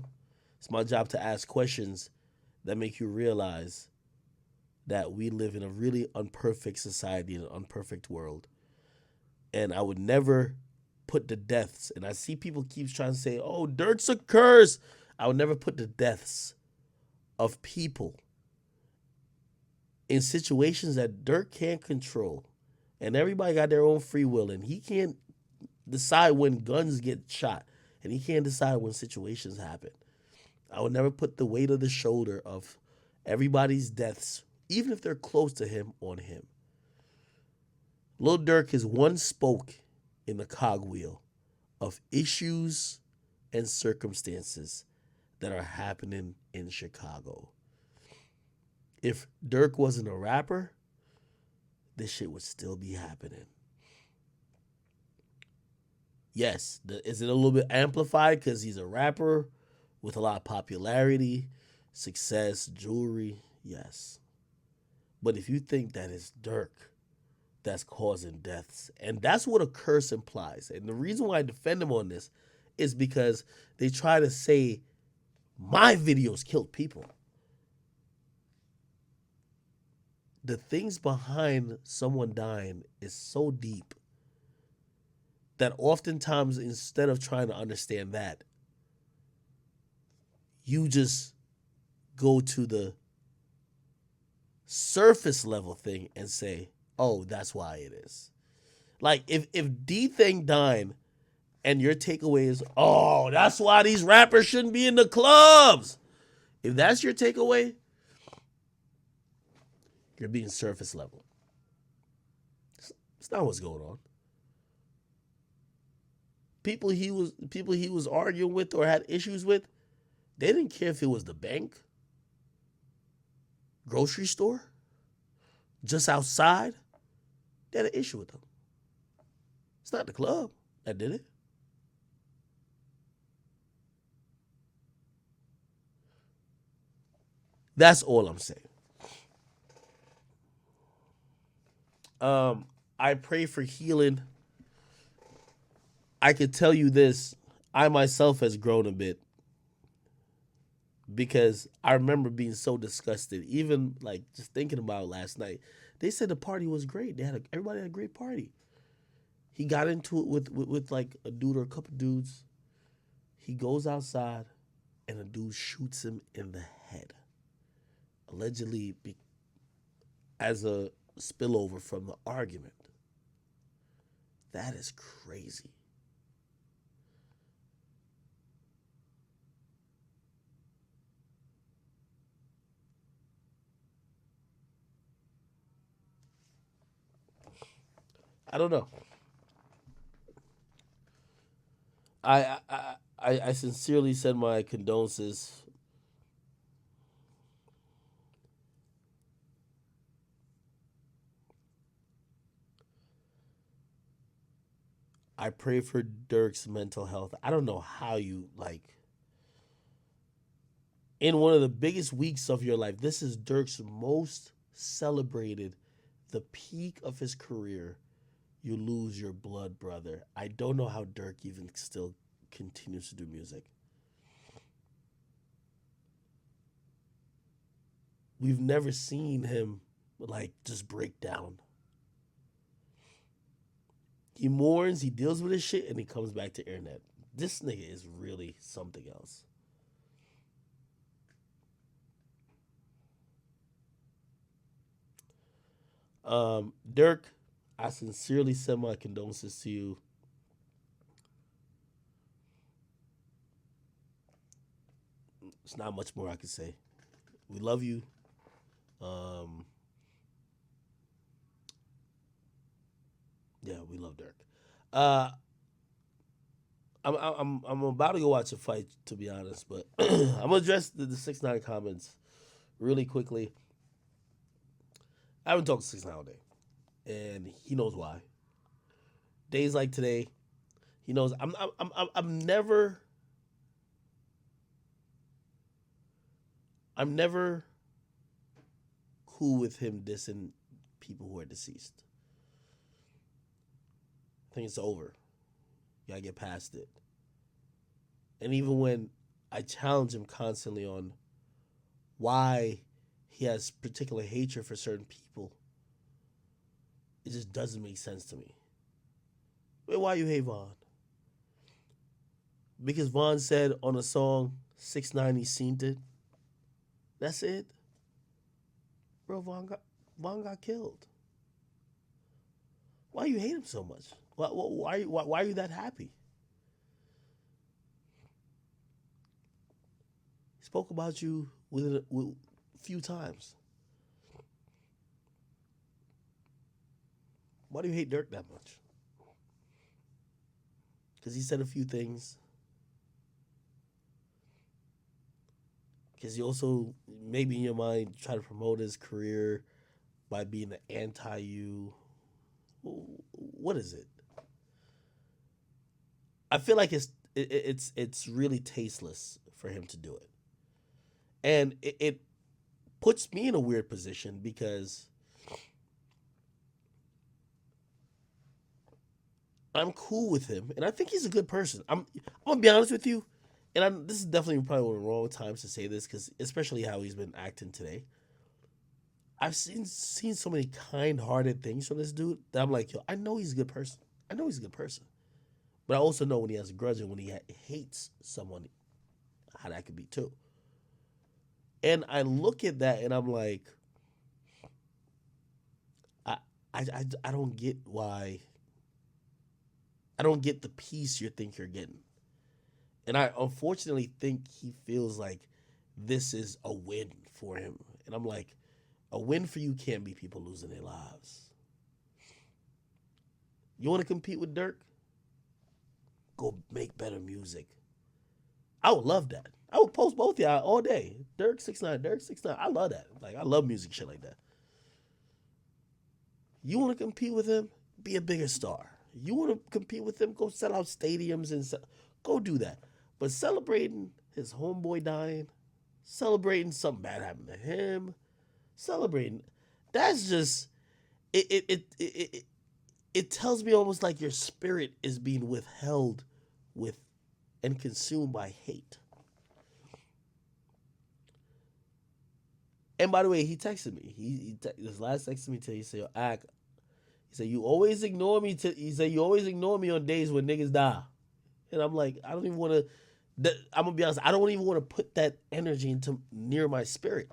It's my job to ask questions that make you realize that we live in a really unperfect society, in an unperfect world. And I would never put the deaths, and I see people keep trying to say, oh, Durk's a curse. I would never put the deaths of people in situations that Durk can't control. And everybody got their own free will, and he can't decide when guns get shot, and he can't decide when situations happen. I would never put the weight of the shoulder of everybody's deaths, even if they're close to him, on him. Lil Durk is one spoke in the cogwheel of issues and circumstances that are happening in Chicago. If Durk wasn't a rapper, this shit would still be happening. Yes, is it a little bit amplified because he's a rapper with a lot of popularity, success, jewelry? Yes. But if you think that it's Durk that's causing deaths, and that's what a curse implies. And the reason why I defend him on this is because they try to say my videos killed people. The things behind someone dying is so deep that oftentimes, instead of trying to understand that, you just go to the surface level thing and say, oh, that's why it is. Like, if D Thang died and your takeaway is, oh, that's why these rappers shouldn't be in the clubs. If that's your takeaway, you're being surface level. It's not what's going on. People he was arguing with or had issues with, they didn't care if it was the bank, grocery store, just outside. They had an issue with them. It's not the club that did it. That's all I'm saying. I pray for healing. I could tell you this. I myself has grown a bit because I remember being so disgusted. Even like just thinking about it last night. They said the party was great. Everybody had a great party. He got into it with like a dude or a couple dudes. He goes outside and a dude shoots him in the head. Allegedly as a spillover from the argument. That is crazy. I don't know. I sincerely send my condolences. I pray for Durk's mental health. I don't know how you like in one of the biggest weeks of your life. This is Durk's most celebrated, the peak of his career. You lose your blood brother. I don't know how Durk even still continues to do music. We've never seen him like just break down. He mourns, he deals with his shit, and he comes back to internet. This nigga is really something else. Durk, I sincerely send my condolences to you. There's not much more I can say. We love you. Um, yeah, we love Durk. Uh, I'm about to go watch a fight to be honest, but I'm gonna address the 6ix9ine comments really quickly. I haven't talked to 6ix9ine all day, and he knows why. Days like today, he knows I'm never cool with him dissing people who are deceased. I think it's over. You gotta get past it. And even when I challenge him constantly on why he has particular hatred for certain people, it just doesn't make sense to me. Wait, why you hate Vaughn? Because Vaughn said on a song 6ix9ine he seen it. That's it. Bro, Vaughn got killed. Why you hate him so much? Why are you that happy? He spoke about you with a few times. Why do you hate Durk that much? Because he said a few things. Because he also, maybe in your mind, try to promote his career by being the anti you. What is it? I feel like it's really tasteless for him to do it, and it puts me in a weird position because I'm cool with him, and I think he's a good person. I'm gonna be honest with you, and this is definitely probably one of the wrong times to say this because especially how he's been acting today. I've seen so many kind-hearted things from this dude that I'm like, yo, I know he's a good person. I know he's a good person, but I also know when he has a grudge and when he hates someone, how that could be too. And I look at that and I'm like, I I don't get why. I don't get the peace you think you're getting. And I unfortunately think he feels like this is a win for him. And I'm like, a win for you can't be people losing their lives. You want to compete with Durk? Go make better music. I would love that. I would post both y'all all day. Durk 6ix9ine, Durk 6ix9ine. I love that. Like I love music shit like that. You want to compete with him? Be a bigger star. You want to compete with him? Go sell out stadiums and go do that. But celebrating his homeboy dying, celebrating something bad happened to him, celebrating that's just it tells me almost like your spirit is being withheld with and consumed by hate. And by the way, he texted me. His last text to me today. He said, "Ak," he said, "You always ignore me." He said, "You always ignore me on days when niggas die." And I'm like, I don't even want to. I'm gonna be honest. I don't even want to put that energy into near my spirit.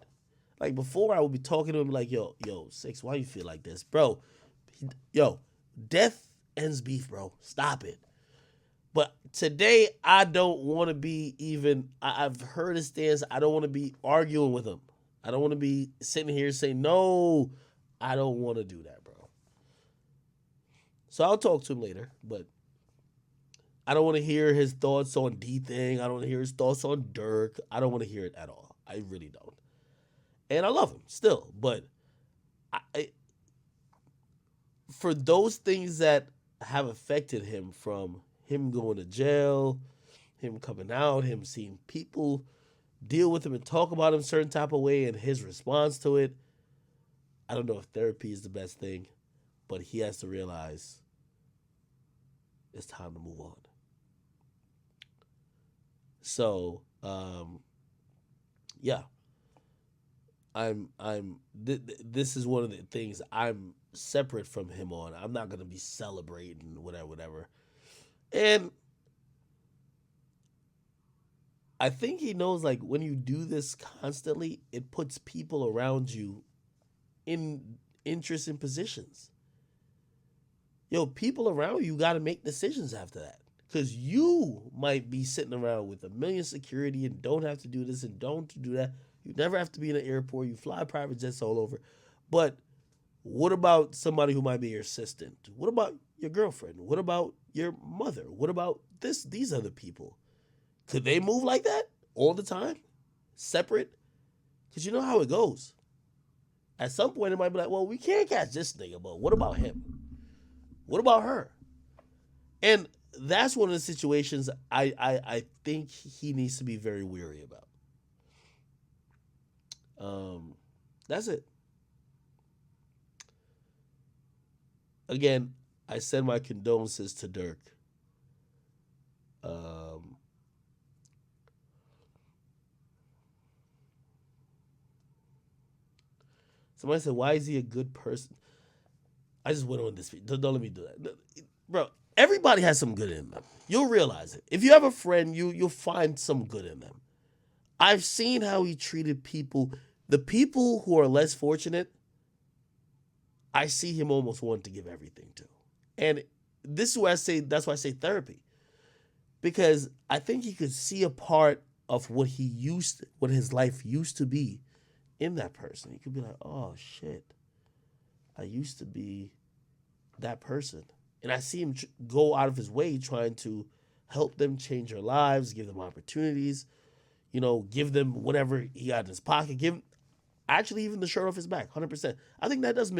Like before, I would be talking to him like, yo, Six, why you feel like this, bro? Yo, death ends beef, bro. Stop it. But today, I don't want to be even. I've heard his stance. I don't want to be arguing with him. I don't want to be sitting here saying no. I don't want to do that, bro. So I'll talk to him later, but I don't want to hear his thoughts on D Thang. I don't want to hear his thoughts on Durk. I don't want to hear it at all. I really don't. And I love him still, but I for those things that have affected him, from him going to jail, him coming out, him seeing people deal with him and talk about him a certain type of way, and his response to it, I don't know if therapy is the best thing, but he has to realize it's time to move on. So, yeah, this is one of the things I'm separate from him on. I'm not gonna be celebrating whatever. And I think he knows, like, when you do this constantly, it puts people around you in interest in positions. Yo, people around you got to make decisions after that. Because you might be sitting around with a million security and don't have to do this and don't do that. You never have to be in an airport. You fly private jets all over. But what about somebody who might be your assistant? What about your girlfriend? What about your mother? What about these other people? Could they move like that all the time? Separate? Because you know how it goes. At some point, it might be like, well, we can't catch this nigga, but what about him? What about her? And that's one of the situations I think he needs to be very weary about. That's it. Again, I send my condolences to Durk. Somebody said, why is he a good person? I just went on this. Don't let me do that. Bro, everybody has some good in them. You'll realize it. If you have a friend, you'll find some good in them. I've seen how he treated people. The people who are less fortunate, I see him almost want to give everything to. And this is why that's why I say therapy. Because I think he could see a part of what his life used to be in that person. He could be like, oh shit, I used to be that person. And I see him go out of his way trying to help them change their lives, give them opportunities, give them whatever he got in his pocket, actually even the shirt off his back, 100%. I think that does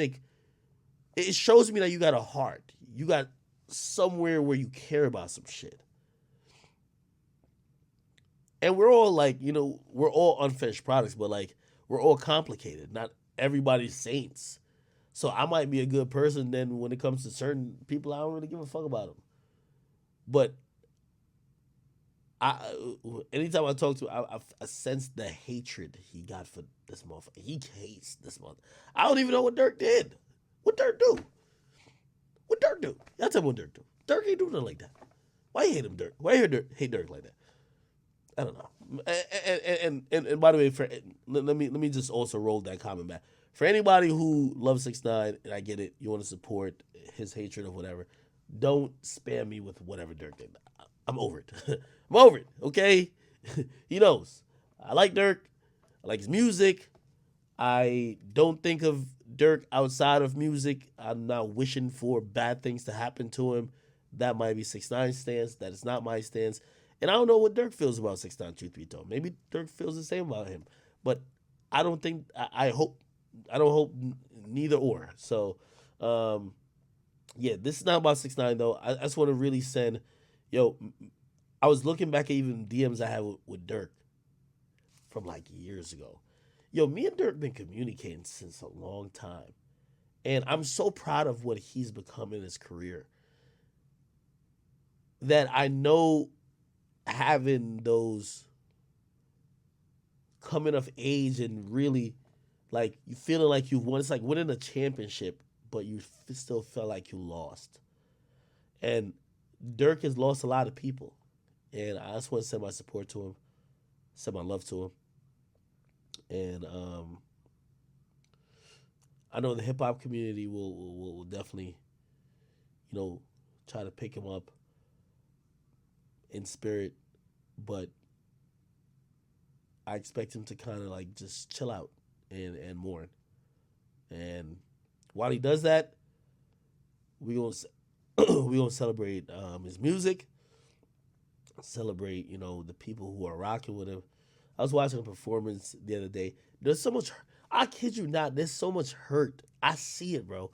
it shows me that you got a heart. You got somewhere where you care about some shit. And we're all like, we're all unfinished products, but like, we're all complicated. Not everybody's saints. So I might be a good person, then when it comes to certain people, I don't really give a fuck about them. But anytime I talk to him, I sense the hatred he got for this motherfucker. He hates this motherfucker. I don't even know what Durk did. What Durk do? What Durk do? Y'all tell me what Durk do. Durk ain't do nothing like that. Why you hate him, Durk? Why you hate Durk like that? I don't know. And by the way, let me just also roll that comment back. For anybody who loves 6ix9ine, and I get it, you want to support his hatred of whatever, don't spam me with whatever Durk did. I'm over it. I'm over it, okay? He knows. I like Durk. I like his music. I don't think of Durk outside of music. I'm not wishing for bad things to happen to him. That might be 6ix9ine's stance. That is not my stance. And I don't know what Durk feels about 6ix9ine, truth be told. Maybe Durk feels the same about him. But I don't think, I don't hope neither or. So, yeah, this is not about 6ix9ine, though. I just want to really send, I was looking back at even DMs I had with Durk from like years ago. Me and Durk been communicating since a long time. And I'm so proud of what he's become in his career. That I know having those coming of age and really like you feeling like you won. It's like winning a championship, but you still felt like you lost. And Durk has lost a lot of people. And I just want to send my support to him, send my love to him. And I know the hip hop community will definitely, try to pick him up in spirit, but I expect him to kind of like just chill out and mourn. And while he does that, we gonna celebrate his music, celebrate the people who are rocking with him. I was watching a performance the other day. There's so much. I kid you not. There's so much hurt. I see it, bro.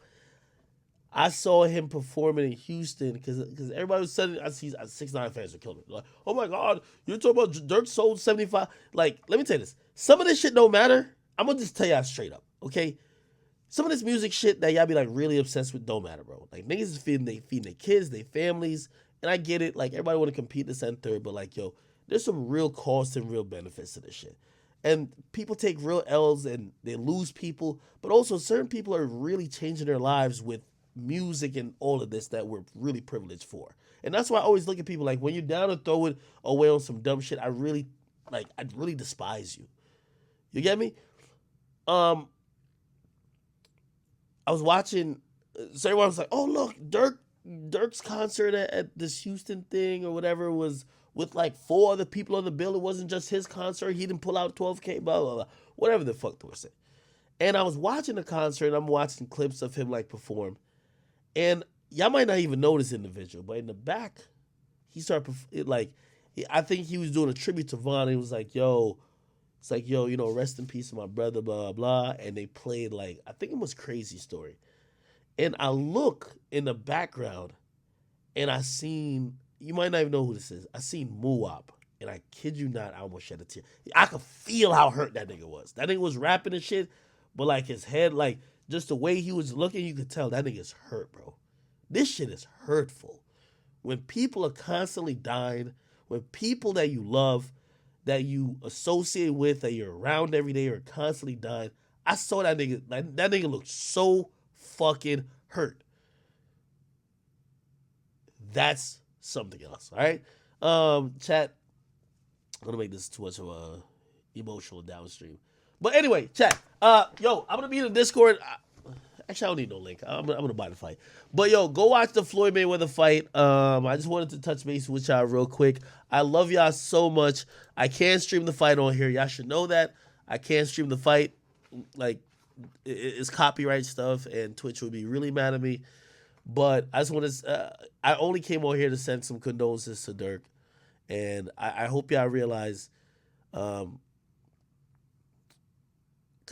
I saw him performing in Houston because everybody was saying, I see 6ix9ine fans are killing me. Like, oh my God, you're talking about Durk sold 75. Like, let me tell you this. Some of this shit don't matter. I'm going to just tell y'all straight up, okay? Some of this music shit that y'all be like really obsessed with don't matter, bro. Like, niggas is feeding their kids, their families. And I get it. Like, everybody want to compete this and third, but like, there's some real costs and real benefits to this shit. And people take real L's and they lose people. But also, certain people are really changing their lives with music and all of this that we're really privileged for. And that's why I always look at people like, when you're down to throw it away on some dumb shit, I really despise you. You get me? I was watching. So everyone was like, "Oh look, Durk's concert at this Houston thing or whatever was with like four other people on the bill. It wasn't just his concert. He didn't pull out 12K. Blah blah blah. Whatever the fuck they were saying." And I was watching the concert. And I'm watching clips of him like perform, and y'all might not even know this individual, but in the back, he started like, I think he was doing a tribute to Von. And he was like, "Yo." It's like, yo, rest in peace, my brother, blah, blah, blah. And they played, like, I think it was Crazy Story. And I look in the background and I seen, you might not even know who this is. I seen Muwap. And I kid you not, I almost shed a tear. I could feel how hurt that nigga was. That nigga was rapping and shit, but like his head, like just the way he was looking, you could tell that nigga's hurt, bro. This shit is hurtful. When people are constantly dying, when people that you love, that you associate with, that you're around every day are constantly dying, I saw that nigga, that nigga looked so fucking hurt. That's something else, all right? Chat, I'm gonna make this too much of a emotional downstream. But anyway, chat. Yo, I'm gonna be in the Discord. Actually, I don't need no link. I'm gonna buy the fight. But yo, go watch the Floyd Mayweather fight. I just wanted to touch base with y'all real quick. I love y'all so much. I can't stream the fight on here. Y'all should know that. I can't stream the fight. Like, it's copyright stuff, and Twitch would be really mad at me. But I just want to. I only came on here to send some condolences to Durk, and I hope y'all realize, because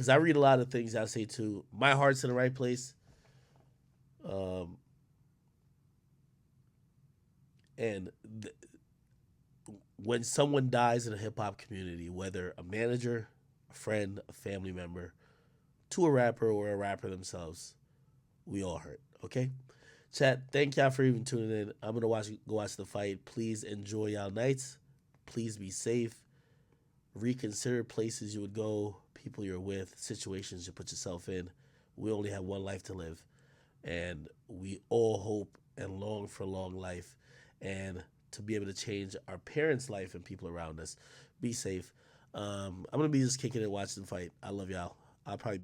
I read a lot of things I say too. My heart's in the right place, um, and when someone dies in a hip hop community, whether a manager, a friend, a family member, to a rapper or a rapper themselves, we all hurt. Okay. Chat, thank y'all for even tuning in. I'm gonna go watch the fight. Please enjoy y'all nights. Please be safe. Reconsider places you would go, people you're with, situations you put yourself in. We only have one life to live, and we all hope and long for long life, and to be able to change our parents' life and people around us. Be safe. I'm gonna be just kicking it, watching the fight. I love y'all. I'll probably